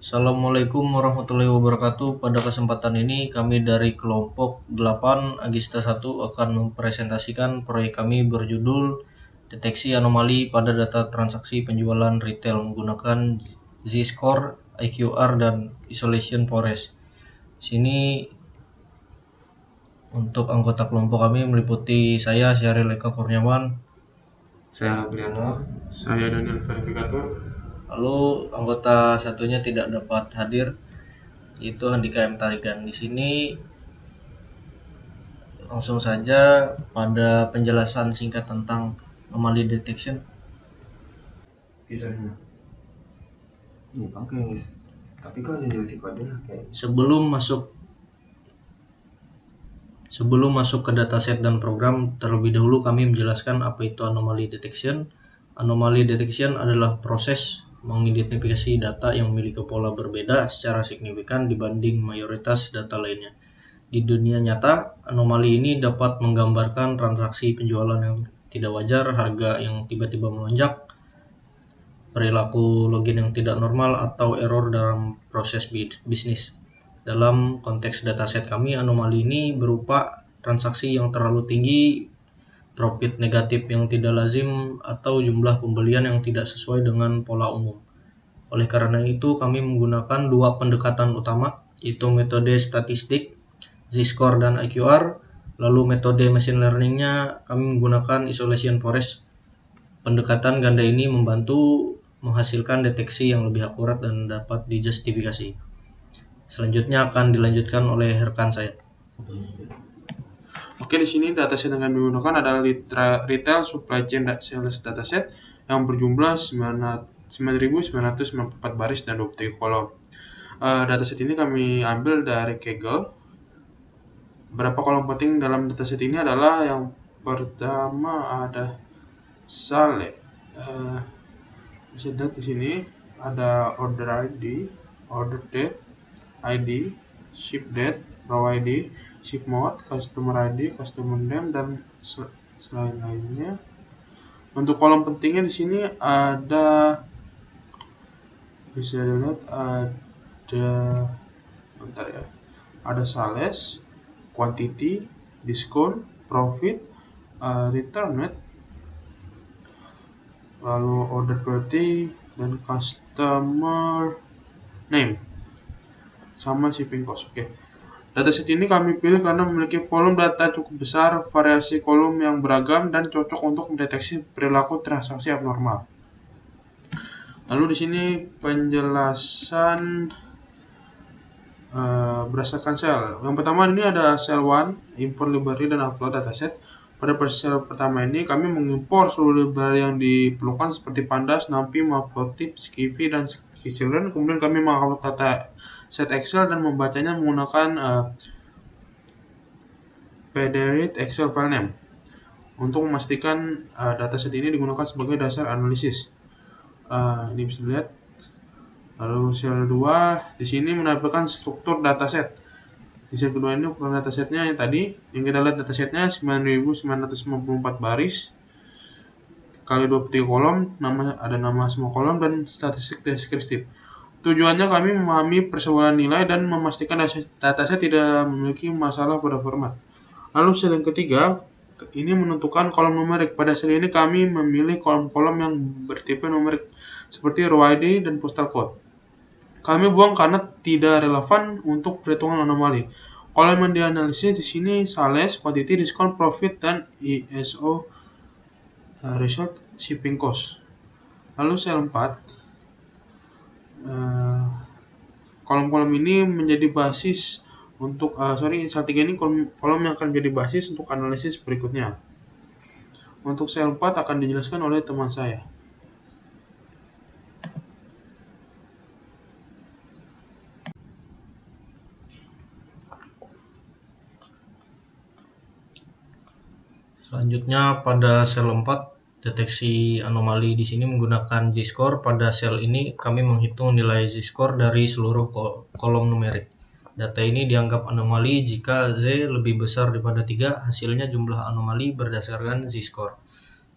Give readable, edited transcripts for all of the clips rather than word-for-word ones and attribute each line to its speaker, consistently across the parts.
Speaker 1: Assalamualaikum warahmatullahi wabarakatuh. Pada kesempatan ini kami dari kelompok 8 Agista 1 akan mempresentasikan proyek kami berjudul Deteksi Anomali pada Data Transaksi Penjualan Retail menggunakan Z-Score, IQR, dan Isolation Forest. Sini untuk anggota kelompok kami meliputi saya, Syahril Eka Kurniawan,
Speaker 2: Saya Adriano. Saya Daniel Verifikator.
Speaker 1: lalu anggota satunya tidak dapat hadir, itu Andika M. Tarigan. Di sini langsung saja pada penjelasan singkat tentang anomaly detection.
Speaker 2: Kisahnya. Ini pakai guys. Tapi kok ada jelas kodenya kayak.
Speaker 1: Sebelum masuk ke dataset dan program, terlebih dahulu kami menjelaskan apa itu anomaly detection. Anomaly detection adalah proses mengidentifikasi data yang memiliki pola berbeda secara signifikan dibanding mayoritas data lainnya. Di dunia nyata, anomali ini dapat menggambarkan transaksi penjualan yang tidak wajar, harga yang tiba-tiba melonjak, perilaku login yang tidak normal, atau error dalam proses bisnis. Dalam konteks dataset kami, anomali ini berupa transaksi yang terlalu tinggi, profit negatif yang tidak lazim, atau jumlah pembelian yang tidak sesuai dengan pola umum. Oleh karena itu, kami menggunakan dua pendekatan utama, yaitu metode statistik, Z-Score dan IQR, lalu metode machine learning-nya kami menggunakan Isolation Forest. Pendekatan ganda ini membantu menghasilkan deteksi yang lebih akurat dan dapat dijustifikasi. Selanjutnya akan dilanjutkan oleh rekan saya.
Speaker 2: Oke, di sini dataset yang kami gunakan adalah Retail Supply Chain Sales Dataset yang berjumlah 9.994 baris dan 23 kolom. Dataset ini kami ambil dari Kaggle. Berapa kolom penting dalam dataset ini adalah yang pertama ada sale. Bisa dilihat di sini ada order ID, order date, ID, ship date, row ID, ship mode, customer ID, customer name, dan selain lainnya. Untuk kolom pentingnya di sini ada, bisa dilihat ada sales, quantity, discount, profit, return rate, lalu order quality, dan customer name, sama shipping cost. Oke. Dataset ini kami pilih karena memiliki volume data cukup besar, variasi kolom yang beragam, dan cocok untuk mendeteksi perilaku transaksi abnormal. Lalu di sini penjelasan berdasarkan sel. Yang pertama ini ada sel 1, import library dan upload dataset. Pada sel pertama ini kami mengimpor seluruh library yang diperlukan seperti Pandas, NumPy, Matplotlib, Skiffy, dan Skillchildren. Kemudian kami mengupload data set Excel dan membacanya menggunakan pdread Excel file name untuk memastikan dataset ini digunakan sebagai dasar analisis. Ini bisa dilihat. Lalu sel 2 di sini menampilkan struktur dataset. Di sel kedua ini ukuran datasetnya yang tadi, yang kita lihat datasetnya 9.994 baris kali 23 kolom, ada nama semua kolom dan statistik deskriptif. Tujuannya kami memahami persebaran nilai dan memastikan dataset tidak memiliki masalah pada format. Lalu sel yang ketiga, ini menentukan kolom numerik. Pada sel ini kami memilih kolom-kolom yang bertipe numerik seperti row ID dan postal code. Kami buang karena tidak relevan untuk perhitungan anomali. Kolom yang dianalisis di sini sales, quantity, discount, profit, dan ISO result shipping cost. Lalu sel 4, kolom-kolom ini menjadi basis untuk sel 3 ini kolom yang akan menjadi basis untuk analisis berikutnya. Untuk sel 4 akan dijelaskan oleh teman saya.
Speaker 1: Selanjutnya pada sel 4, deteksi anomali di sini menggunakan Z-Score. Pada sel ini kami menghitung nilai Z-Score dari seluruh kolom numerik. Data ini dianggap anomali jika Z lebih besar daripada 3, hasilnya jumlah anomali berdasarkan Z-Score.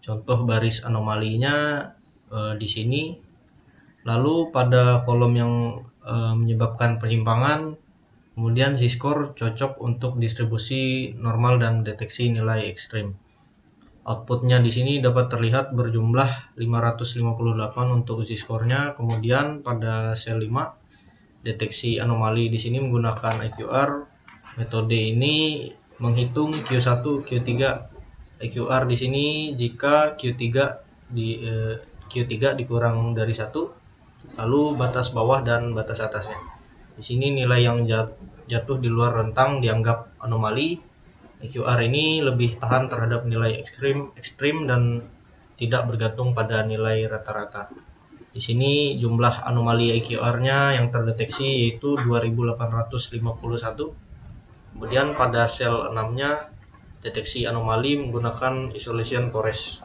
Speaker 1: Contoh baris anomalinya di sini Lalu pada kolom yang menyebabkan penyimpangan, kemudian z-score cocok untuk distribusi normal dan deteksi nilai ekstrim. Outputnya di sini dapat terlihat berjumlah 558 untuk z-score-nya. Kemudian pada sel 5 deteksi anomali di sini menggunakan IQR. Metode ini menghitung Q1, Q3. IQR di sini jika Q3 dikurang dari 1, lalu batas bawah dan batas atasnya. Di sini nilai yang jatuh di luar rentang dianggap anomali. IQR ini lebih tahan terhadap nilai ekstrim dan tidak bergantung pada nilai rata-rata. Di sini jumlah anomali IQR-nya yang terdeteksi yaitu 2851. Kemudian pada sel 6-nya deteksi anomali menggunakan isolation forest.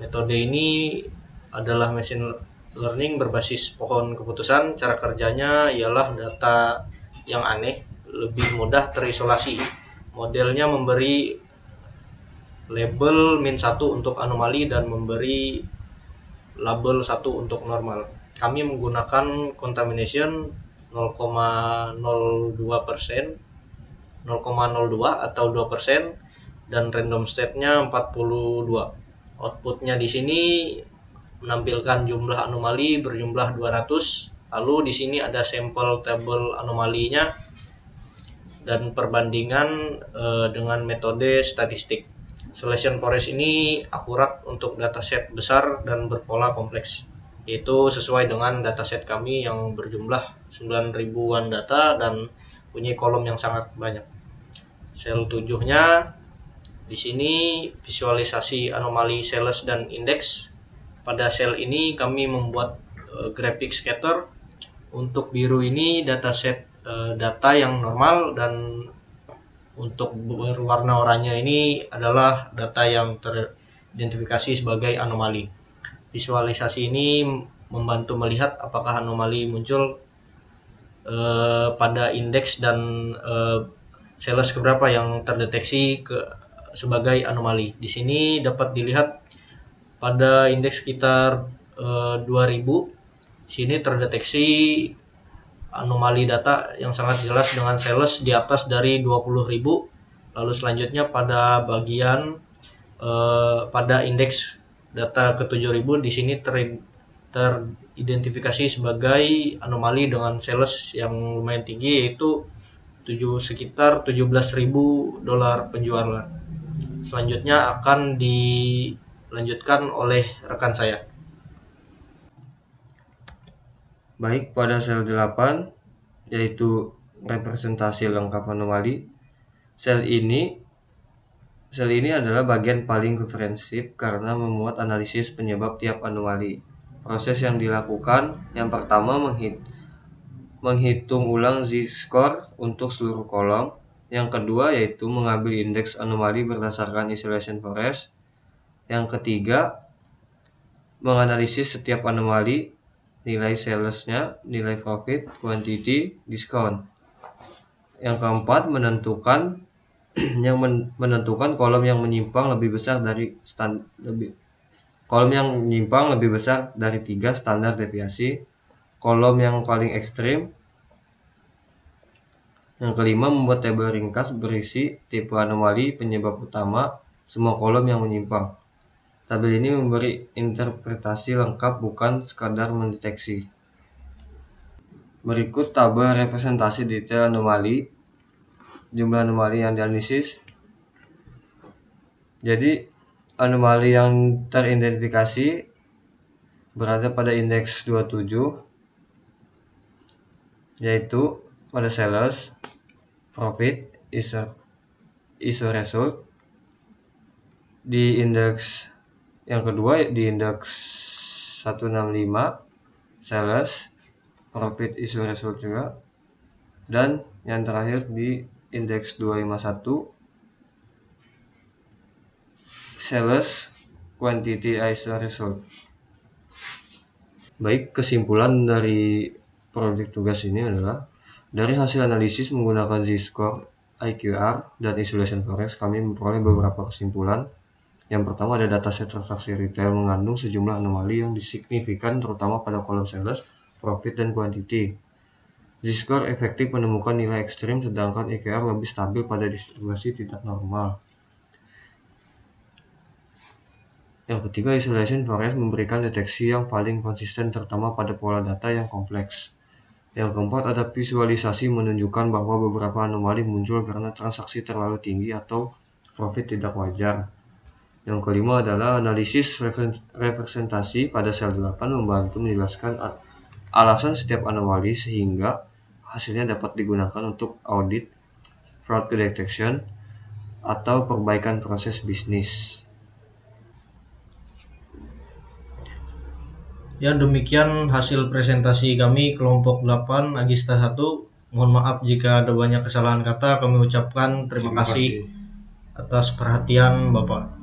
Speaker 1: Metode ini adalah machine learning berbasis pohon keputusan. Cara kerjanya ialah data yang aneh lebih mudah terisolasi. Modelnya memberi label -1 untuk anomali dan memberi label 1 untuk normal. Kami menggunakan contamination 0,02%, 0,02 atau 2%, dan random state-nya 42. Outputnya di sini menampilkan jumlah anomali berjumlah 200. Lalu di sini ada sampel tabel anomalinya dan perbandingan dengan metode statistik. Isolation forest ini akurat untuk dataset besar dan berpola kompleks, yaitu sesuai dengan dataset kami yang berjumlah 9.000-an data dan punya kolom yang sangat banyak. Sel 7-nya di sini visualisasi anomali sales dan indeks. Pada sel ini kami membuat graphic scatter. Untuk biru ini dataset data yang normal, dan untuk berwarna oranye ini adalah data yang teridentifikasi sebagai anomali. Visualisasi ini membantu melihat apakah anomali muncul pada indeks dan sales keberapa yang terdeteksi sebagai anomali. Di sini dapat dilihat pada indeks sekitar 2000. Di sini terdeteksi anomali data yang sangat jelas dengan sales di atas dari 20.000. Lalu selanjutnya pada bagian pada indeks data ke 7.000 di sini teridentifikasi sebagai anomali dengan sales yang lumayan tinggi, yaitu sekitar $17.000 penjualan. Selanjutnya akan dilanjutkan oleh rekan saya.
Speaker 3: Baik, pada sel 8 yaitu representasi lengkap anomali. Sel ini adalah bagian paling komprehensif karena memuat analisis penyebab tiap anomali. Proses yang dilakukan yang pertama menghitung ulang z-score untuk seluruh kolom. Yang kedua yaitu mengambil indeks anomali berdasarkan isolation forest. Yang ketiga menganalisis setiap anomali, nilai salesnya, nilai profit, quantity, diskon. Yang keempat menentukan kolom yang menyimpang lebih besar dari 3 standar deviasi, kolom yang paling ekstrim. Yang kelima membuat tabel ringkas berisi tipe anomali, penyebab utama, semua kolom yang menyimpang. Tabel ini memberi interpretasi lengkap, bukan sekadar mendeteksi. Berikut tabel representasi detail anomali, jumlah anomali yang dianalisis. Jadi anomali yang teridentifikasi berada pada indeks 27, yaitu pada sales, profit, ISO result. Di indeks yang kedua di indeks 165, sales, profit, ISO result juga. Dan yang terakhir di indeks 251, sales, quantity, ISO result. Baik, kesimpulan dari proyek tugas ini adalah dari hasil analisis menggunakan z-score, IQR, dan isolation forest, kami memperoleh beberapa kesimpulan. Yang pertama ada dataset transaksi retail mengandung sejumlah anomali yang signifikan terutama pada kolom sales, profit, dan quantity. Z-score efektif menemukan nilai ekstrim sedangkan EKR lebih stabil pada distribusi tidak normal. Yang ketiga, isolation forest memberikan deteksi yang paling konsisten terutama pada pola data yang kompleks. Yang keempat, ada visualisasi menunjukkan bahwa beberapa anomali muncul karena transaksi terlalu tinggi atau profit tidak wajar. Yang kelima adalah analisis representasi pada sel 8 membantu menjelaskan alasan setiap anomali sehingga hasilnya dapat digunakan untuk audit, fraud detection, atau perbaikan proses bisnis.
Speaker 1: Ya, demikian hasil presentasi kami kelompok 8 Agista 1. Mohon maaf jika ada banyak kesalahan kata. Kami ucapkan terima kasih atas perhatian Bapak.